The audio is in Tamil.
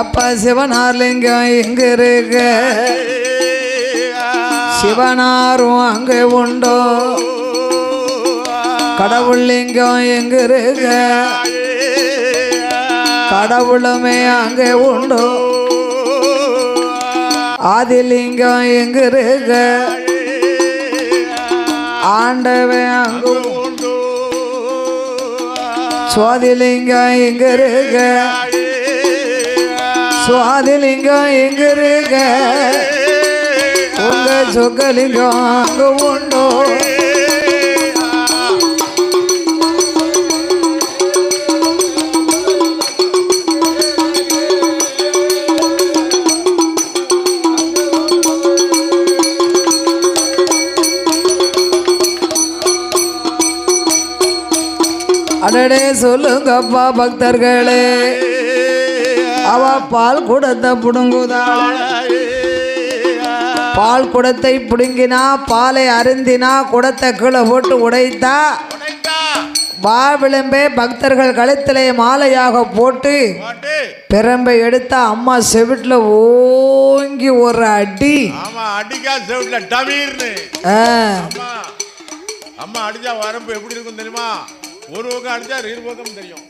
அப்பா சிவனார்லிங்கம் எங்க இருக்க? சிவனாரும் அங்கே உண்டோ? கடவுள் லிங்கம் எங்க இருக்க? கடவுளுமே அங்கே உண்டோ? ஆதிலிங்கம் எங்க இருக்க? ஆண்டவன் அங்கு உண்டோ? சுவாதிலிங்கம் எங்க இருக்க? சுவாதிலிங்கம் எங்க இருக்க? உங்க சொக்கலிங்கம் அங்க உண்டோ? அடடே சொல்லுங்கப்பா பக்தர்களே, அவ பால் குடத்தை புடுங்குதாள். பால் குடத்தை புடுங்கினா, பாலை அருந்தினா, குடத்தை கீழே போட்டு உடைத்தா, விளம்பே பக்தர்கள் கழுத்திலே மாலையாக போட்டு பிரம்பை எடுத்தா அம்மா செவிட்டில் ஓங்கி ஒரு அடி. அம்மா அடிச்சா வரம்பு எப்படி இருக்கும் தெரியுமா? ஒரு பக்கம் அடிச்சா இரு பக்கம் தெரியும்.